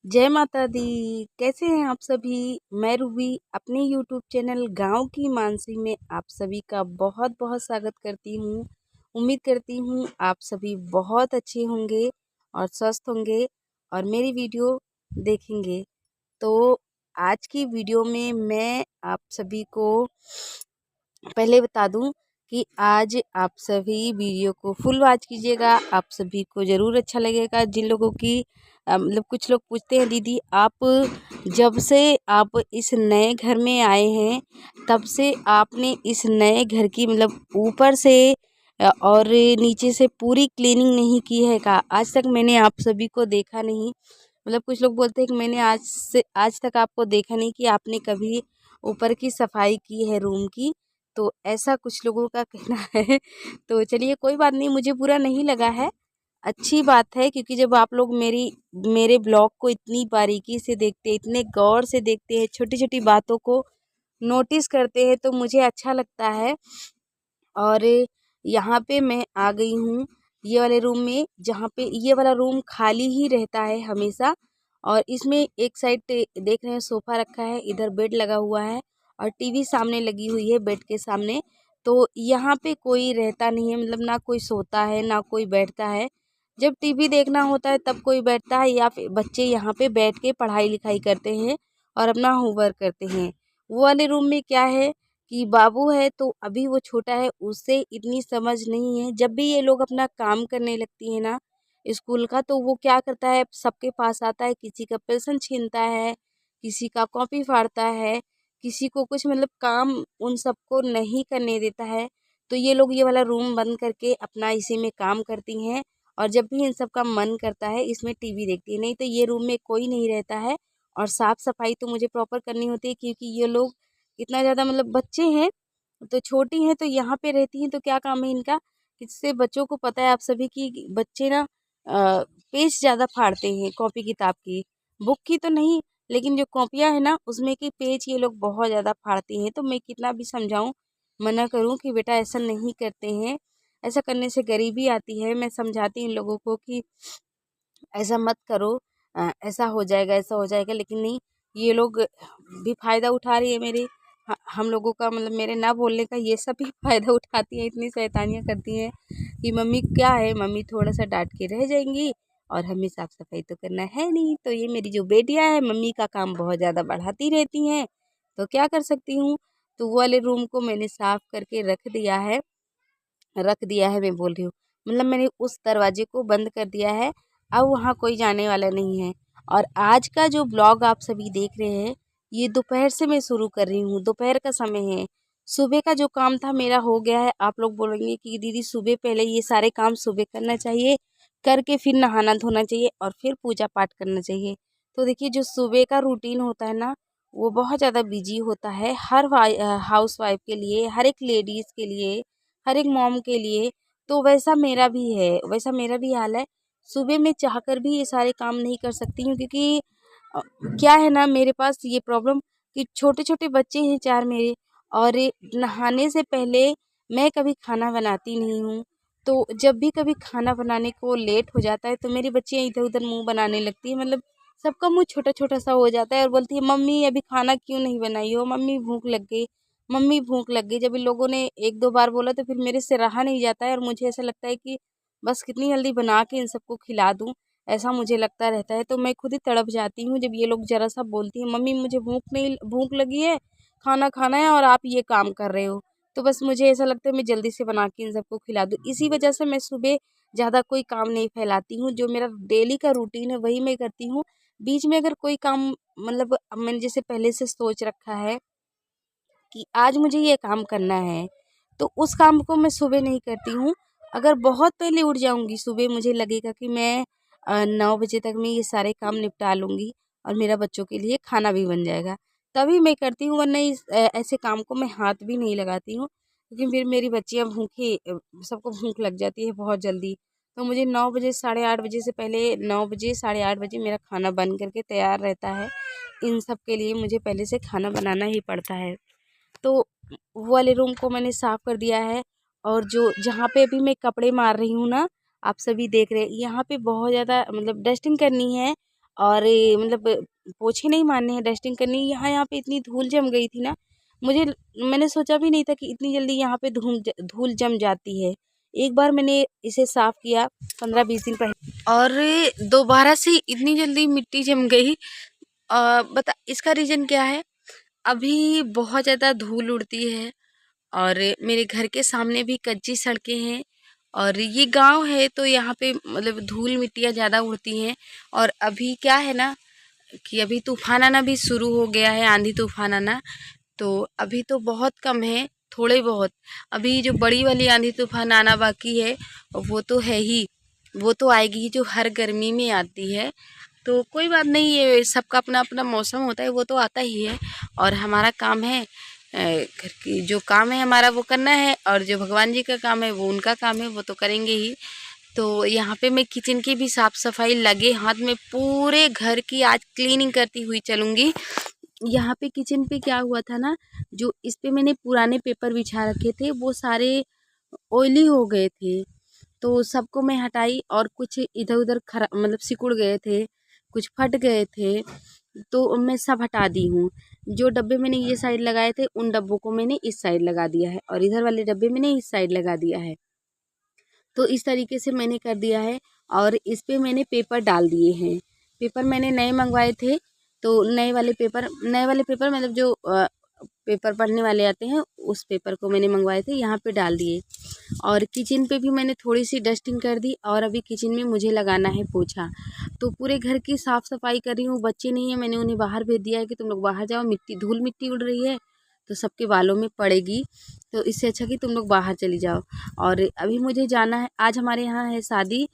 जय माता दी। कैसे हैं आप सभी। मैं रूबी अपने यूट्यूब चैनल गांव की मानसी में आप सभी का बहुत बहुत स्वागत करती हूँ। उम्मीद करती हूँ आप सभी बहुत अच्छे होंगे और स्वस्थ होंगे और मेरी वीडियो देखेंगे। तो आज की वीडियो में मैं आप सभी को पहले बता दूं कि आज आप सभी वीडियो को फुल वॉच कीजिएगा। आप सभी को ज़रूर अच्छा लगेगा। जिन लोगों की मतलब कुछ लोग पूछते हैं दीदी आप जब से आप इस नए घर में आए हैं तब से आपने इस नए घर की मतलब ऊपर से और नीचे से पूरी क्लीनिंग नहीं की है का। आज तक मैंने आप सभी को देखा नहीं। मतलब कुछ लोग बोलते हैं कि मैंने आज तक आपको देखा नहीं कि आपने कभी ऊपर की सफाई की है रूम की। तो ऐसा कुछ लोगों का कहना है। तो चलिए कोई बात नहीं, मुझे बुरा नहीं लगा है, अच्छी बात है। क्योंकि जब आप लोग मेरे ब्लॉग को इतनी बारीकी से देखते हैं, इतने गौर से देखते हैं, छोटी छोटी बातों को नोटिस करते हैं तो मुझे अच्छा लगता है। और यहाँ पे मैं आ गई हूँ ये वाले रूम में, जहाँ पे ये वाला रूम खाली ही रहता है हमेशा। और इसमें एक साइड देख रहे हैं सोफ़ा रखा है, इधर बेड लगा हुआ है और टीवी सामने लगी हुई है बेड के सामने। तो यहाँ पे कोई रहता नहीं है, मतलब ना कोई सोता है ना कोई बैठता है। जब टीवी देखना होता है तब कोई बैठता है या फिर बच्चे यहाँ पे बैठ के पढ़ाई लिखाई करते हैं और अपना होमवर्क करते हैं। वो वाले रूम में क्या है कि बाबू है तो अभी वो छोटा है, उसे इतनी समझ नहीं है। जब भी ये लोग अपना काम करने लगती है ना स्कूल का, तो वो क्या करता है सबके पास आता है, किसी का पेंसिल छीनता है, किसी का कॉपी फाड़ता है, किसी को कुछ मतलब काम उन सबको नहीं करने देता है। तो ये लोग ये वाला रूम बंद करके अपना इसी में काम करती हैं। और जब भी इन सब का मन करता है इसमें टीवी देखती है, नहीं तो ये रूम में कोई नहीं रहता है। और साफ़ सफाई तो मुझे प्रॉपर करनी होती है क्योंकि ये लोग इतना ज़्यादा मतलब बच्चे हैं तो छोटी हैं तो यहाँ पे रहती हैं। तो क्या काम है इनका, इससे बच्चों को पता है आप सभी की बच्चे ना पेज ज़्यादा फाड़ते हैं कॉपी किताब की, बुक की तो नहीं, लेकिन जो कॉपियाँ है ना उसमें के पेज ये लोग बहुत ज़्यादा फाड़ते हैं। तो मैं कितना भी समझाऊँ मना करूँ कि बेटा ऐसा नहीं करते हैं, ऐसा करने से गरीबी आती है। मैं समझाती हूँ इन लोगों को कि ऐसा मत करो, ऐसा हो जाएगा ऐसा हो जाएगा, लेकिन नहीं, ये लोग भी फ़ायदा उठा रही है मेरे हम लोगों का, मतलब मेरे ना बोलने का ये सब भी फ़ायदा उठाती हैं। इतनी शैतानियाँ करती हैं कि मम्मी क्या है, मम्मी थोड़ा सा डांट के रह जाएंगी और हमें साफ़ सफाई तो करना है नहीं। तो ये मेरी जो बेटियाँ हैं मम्मी का काम बहुत ज़्यादा बढ़ाती रहती हैं, तो क्या कर सकती हूँ। तो वो वाले रूम को मैंने साफ़ करके रख दिया है मैं बोल रही हूँ, मतलब मैंने उस दरवाजे को बंद कर दिया है। अब वहाँ कोई जाने वाला नहीं है। और आज का जो ब्लॉग आप सभी देख रहे हैं ये दोपहर से मैं शुरू कर रही हूँ, दोपहर का समय है। सुबह का जो काम था मेरा हो गया है। आप लोग बोलेंगे कि दीदी सुबह पहले ये सारे काम सुबह करना चाहिए, करके फिर नहाना धोना चाहिए और फिर पूजा पाठ करना चाहिए। तो देखिए जो सुबह का रूटीन होता है ना वो बहुत ज़्यादा बिजी होता है हर हाउस वाइफ के लिए, हर एक लेडीज़ के लिए, हर एक मॉम के लिए। तो वैसा मेरा भी है, वैसा मेरा भी हाल है। सुबह में चाहकर भी ये सारे काम नहीं कर सकती हूँ क्योंकि क्या है ना मेरे पास ये प्रॉब्लम कि छोटे छोटे बच्चे हैं चार मेरे। और नहाने से पहले मैं कभी खाना बनाती नहीं हूँ। तो जब भी कभी खाना बनाने को लेट हो जाता है तो मेरी बच्चियाँ इधर उधर मुंह बनाने लगती है, मतलब सबका मुंह छोटा छोटा सा हो जाता है और बोलती है मम्मी अभी खाना क्यों नहीं बनाई हो, मम्मी भूख लग गई, मम्मी भूख लग गई। जब इन लोगों ने एक दो बार बोला तो फिर मेरे से रहा नहीं जाता है और मुझे ऐसा लगता है कि बस कितनी जल्दी बना के इन सबको खिला दूँ, ऐसा मुझे लगता रहता है। तो मैं खुद ही तड़प जाती हूँ जब ये लोग ज़रा सा बोलती हैं मम्मी मुझे भूख लगी है, खाना खाना है और आप ये काम कर रहे हो। तो बस मुझे ऐसा लगता है मैं जल्दी से बना के इन सबको खिला दूँ। इसी वजह से मैं सुबह ज़्यादा कोई काम नहीं फैलाती हूँ, जो मेरा डेली का रूटीन है वही मैं करती हूँ। बीच में अगर कोई काम मतलब मैंने जैसे पहले से सोच रखा है कि आज मुझे ये काम करना है तो उस काम को मैं सुबह नहीं करती हूँ। अगर बहुत पहले उठ जाऊँगी सुबह, मुझे लगेगा कि मैं 9 बजे तक मैं ये सारे काम निपटा लूँगी और मेरा बच्चों के लिए खाना भी बन जाएगा, तभी मैं करती हूँ। वरना ऐसे काम को मैं हाथ भी नहीं लगाती हूँ क्योंकि फिर मेरी बच्चियाँ सबको भूख लग जाती है बहुत जल्दी। तो मुझे 9 बजे 8:30 बजे से पहले, 9 बजे 8:30 बजे मेरा खाना बन करके तैयार रहता है। इन सब के लिए मुझे पहले से खाना बनाना ही पड़ता है। तो वो वाले रूम को मैंने साफ़ कर दिया है। और जो जहाँ पे अभी मैं कपड़े मार रही हूँ ना, आप सभी देख रहे हैं यहाँ पे बहुत ज़्यादा मतलब डस्टिंग करनी है और मतलब पोछे नहीं मारने हैं, डस्टिंग करनी है। यहाँ यहाँ पे इतनी धूल जम गई थी ना, मुझे मैंने सोचा भी नहीं था कि इतनी जल्दी यहाँ पे धूल जम जाती है। एक बार मैंने इसे साफ किया 15-20 दिन पहले, और दोबारा से इतनी जल्दी मिट्टी जम गई। बता इसका रीज़न क्या है? अभी बहुत ज़्यादा धूल उड़ती है, और मेरे घर के सामने भी कच्ची सड़कें हैं, और ये गांव है तो यहाँ पे मतलब धूल मिट्टियाँ ज़्यादा उड़ती हैं। और अभी क्या है ना कि अभी तूफान आना भी शुरू हो गया है, आंधी तूफान आना। तो अभी तो बहुत कम है, थोड़े बहुत। अभी जो बड़ी वाली आंधी तूफान आना बाकी है वो तो है ही, वो तो आएगी ही, जो हर गर्मी में आती है। तो कोई बात नहीं, ये सबका अपना अपना मौसम होता है, वो तो आता ही है। और हमारा काम है, घर की जो काम है हमारा वो करना है, और जो भगवान जी का काम है वो उनका काम है, वो तो करेंगे ही। तो यहाँ पे मैं किचन की भी साफ़ सफाई लगे हाथ में पूरे घर की आज क्लीनिंग करती हुई चलूँगी। यहाँ पे किचन पे क्या हुआ था ना, जो इस पे मैंने पुराने पेपर बिछा रखे थे वो सारे ऑयली हो गए थे। तो सबको मैं हटाई, और कुछ इधर उधर खरा मतलब सिकुड़ गए थे, कुछ फट गए थे, तो मैं सब हटा दी हूँ। जो डब्बे मैंने ये साइड लगाए थे उन डब्बों को मैंने इस साइड लगा दिया है, और इधर वाले डब्बे मैंने इस साइड लगा दिया है। तो इस तरीके से मैंने कर दिया है, और इस पे मैंने पेपर डाल दिए हैं। पेपर मैंने नए मंगवाए थे, तो नए वाले पेपर मतलब जो पेपर पढ़ने वाले आते हैं उस पेपर को मैंने मंगवाए थे, यहाँ पे डाल दिए। और किचन पे भी मैंने थोड़ी सी डस्टिंग कर दी, और अभी किचन में मुझे लगाना है पोछा। तो पूरे घर की साफ़ सफाई कर रही हूँ। बच्चे नहीं है, मैंने उन्हें बाहर भेज दिया है कि तुम लोग बाहर जाओ, धूल मिट्टी उड़ रही है तो सबके बालों में पड़ेगी, तो इससे अच्छा कि तुम लोग बाहर चली जाओ। और अभी मुझे जाना है, आज हमारे यहाँ है शादी।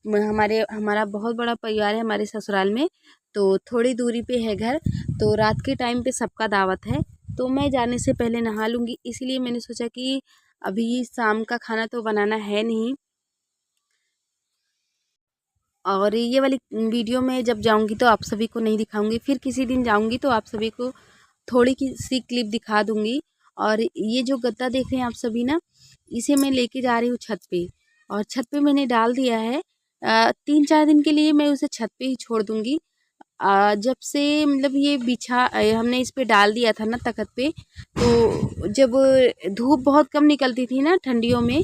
हमारा बहुत बड़ा परिवार है हमारे ससुराल में, तो थोड़ी दूरी पे है घर। तो रात के टाइम पे सबका दावत है, तो मैं जाने से पहले नहा लूँगी। इसलिए मैंने सोचा कि अभी शाम का खाना तो बनाना है नहीं, और ये वाली वीडियो में जब जाऊंगी तो आप सभी को नहीं दिखाऊंगी, फिर किसी दिन जाऊंगी तो आप सभी को थोड़ी की सी क्लिप दिखा दूंगी। और ये जो गद्दा देख रहे हैं आप सभी ना, इसे मैं लेके जा रही हूँ छत पे, और छत पे मैंने डाल दिया है। 3-4 दिन के लिए मैं उसे छत पे ही छोड़ दूंगी। जब से मतलब ये हमने इस पे डाल दिया था ना तख्त पे, तो जब धूप बहुत कम निकलती थी ना ठंडियों में,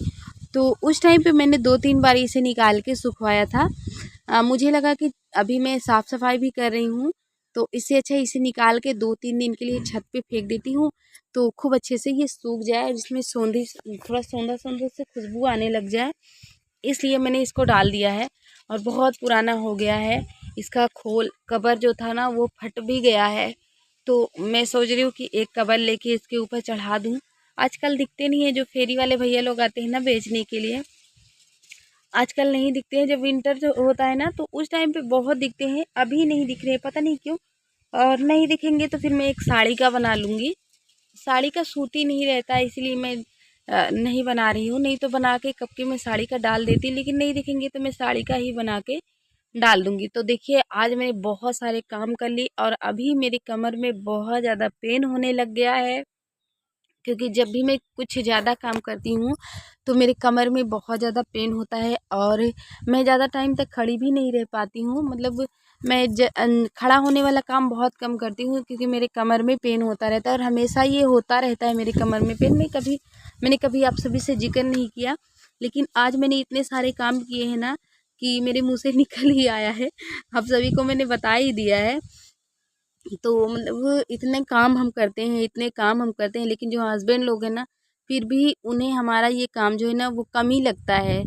तो उस टाइम पे मैंने 2-3 बार इसे निकाल के सुखवाया था। मुझे लगा कि अभी मैं साफ़ सफाई भी कर रही हूँ, तो इससे अच्छा इसे निकाल के 2-3 दिन के लिए छत पे फेंक देती हूँ, तो खूब अच्छे से ये सूख जाए, और इसमें थोड़ा सौंधा सौंधा से खुशबू आने लग जाए। इसलिए मैंने इसको डाल दिया है। और बहुत पुराना हो गया है, इसका खोल कवर जो था ना वो फट भी गया है। तो मैं सोच रही हूँ कि एक कवर लेके इसके ऊपर चढ़ा दूँ। आजकल दिखते नहीं है, जो फेरी वाले भैया लोग आते हैं ना बेचने के लिए, आजकल नहीं दिखते हैं। जब विंटर जो होता है ना तो उस टाइम पे बहुत दिखते हैं, अभी नहीं दिख रहे, पता नहीं क्यों। और नहीं दिखेंगे तो फिर मैं एक साड़ी का बना लूँगी। साड़ी का सूट ही नहीं रहता, इसलिए मैं नहीं बना रही हूँ। नहीं तो बना के कब की मैं साड़ी का डाल देती, लेकिन नहीं दिखेंगे तो मैं साड़ी का ही बना के डाल दूँगी। तो देखिए आज मैंने बहुत सारे काम कर लिए, और अभी मेरी कमर में बहुत ज़्यादा पेन होने लग गया है, क्योंकि जब भी मैं कुछ ज़्यादा काम करती हूँ तो मेरे कमर में बहुत ज़्यादा पेन होता है, और मैं ज़्यादा टाइम तक खड़ी भी नहीं रह पाती हूँ। मतलब मैं खड़ा होने वाला काम बहुत कम करती हूँ, क्योंकि मेरे कमर में पेन होता रहता है, और हमेशा ये होता रहता है मेरे कमर में पेन। मैंने कभी आप सभी से जिक्र नहीं किया, लेकिन आज मैंने इतने सारे काम किए हैं ना कि मेरे मुँह से निकल ही आया है। आप सभी को मैंने बता ही दिया है। तो मतलब इतने काम हम करते हैं, लेकिन जो हस्बैंड लोग हैं ना, फिर भी उन्हें हमारा ये काम जो है ना वो कम ही लगता है।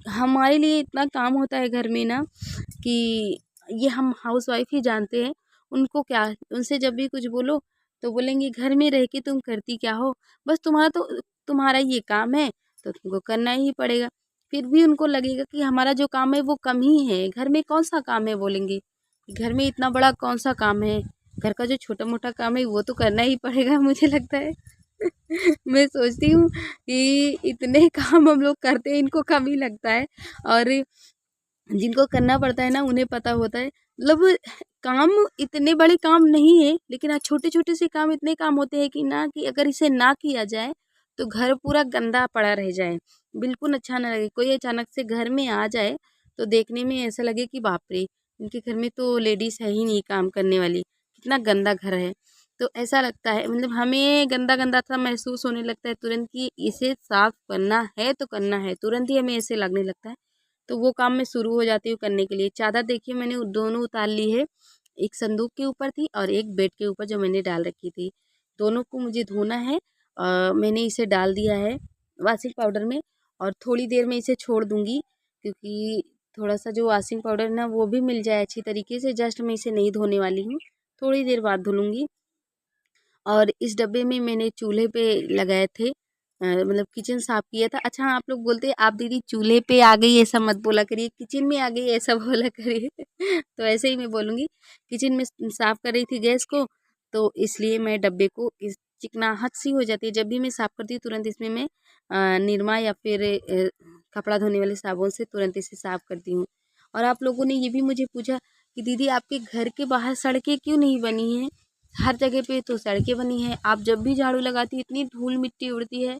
हमारे लिए इतना काम होता है घर में ना कि ये हम हाउसवाइफ ही जानते हैं। उनको क्या, उनसे जब भी कुछ बोलो तो बोलेंगे घर में रह के तुम करती क्या हो, बस तुम्हारा ये काम है तो तुमको करना ही पड़ेगा। फिर भी उनको लगेगा कि हमारा जो काम है वो कम ही है, घर में कौन सा काम है, बोलेंगे घर में इतना बड़ा कौन सा काम है, घर का जो छोटा मोटा काम है वो तो करना ही पड़ेगा, मुझे लगता है। मैं सोचती हूँ कि इतने काम हम लोग करते हैं, इनको कम ही लगता है, और जिनको करना पड़ता है ना उन्हें पता होता है। मतलब काम इतने बड़े काम नहीं है, लेकिन आज छोटे छोटे से काम इतने काम होते हैं कि ना, कि अगर इसे ना किया जाए तो घर पूरा गंदा पड़ा रह जाए, बिल्कुल अच्छा ना लगे। कोई अचानक से घर में आ जाए तो देखने में ऐसा लगे कि बाप रे, इनके घर में तो लेडीज़ है ही नहीं काम करने वाली। कितना गंदा घर है। तो ऐसा लगता है मतलब हमें गंदा गंदा सा महसूस होने लगता है तुरंत कि इसे साफ करना है तो करना है, तुरंत ही हमें ऐसे लगने लगता है। तो वो काम मैं शुरू हो जाती हूँ करने के लिए। चादर देखिए मैंने दोनों उतार ली है, एक संदूक के ऊपर थी और एक बेड के ऊपर जो मैंने डाल रखी थी। दोनों को मुझे धोना है। मैंने इसे डाल दिया है वॉशिंग पाउडर में और थोड़ी देर में इसे छोड़ दूंगी, क्योंकि थोड़ा सा जो वॉशिंग पाउडर ना वो भी मिल जाए अच्छी तरीके से। जस्ट मैं इसे नहीं धोने वाली हूँ, थोड़ी देर बाद धुलूंगी। और इस डब्बे में मैंने चूल्हे पे लगाए थे, मतलब किचन साफ किया था। अच्छा हाँ, आप लोग बोलते हैं आप दीदी चूल्हे पे आ गई ऐसा मत बोला करिए, किचन में आ गई ऐसा बोला करिए। तो ऐसे ही मैं बोलूँगी। किचन में साफ कर रही थी गैस को, तो इसलिए मैं डब्बे को इस चिकनाहट सी हो जाती है जब भी मैं साफ करती हूँ, तुरंत इसमें मैं निरमा या फिर कपड़ा धोने वाले साबुन से तुरंत इसे साफ करती हूँ। और आप लोगों ने ये भी मुझे पूछा कि दीदी आपके घर के बाहर सड़कें क्यों नहीं बनी हैं? हर जगह पे तो सड़कें बनी हैं, आप जब भी झाड़ू लगाती इतनी धूल मिट्टी उड़ती है,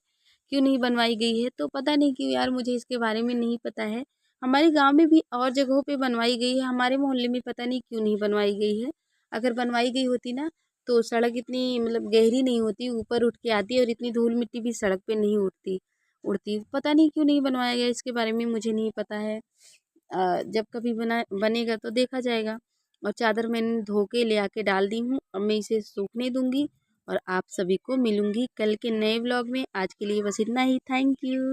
क्यों नहीं बनवाई गई है? तो पता नहीं क्यों यार, मुझे इसके बारे में नहीं पता है। हमारे गांव में भी और जगहों पे बनवाई गई है, हमारे मोहल्ले में पता नहीं क्यों नहीं बनवाई गई है। अगर बनवाई गई होती ना तो सड़क इतनी मतलब गहरी नहीं होती, ऊपर उठ के आती और इतनी धूल मिट्टी भी सड़क पे नहीं उड़ती। पता नहीं क्यों नहीं बनवाया गया, इसके बारे में मुझे नहीं पता है। जब कभी बनेगा तो देखा जाएगा। और चादर मैंने धो के ले आके डाल दी हूँ, अब मैं इसे सूखने दूंगी और आप सभी को मिलूंगी कल के नए व्लॉग में। आज के लिए बस इतना ही। Thank you.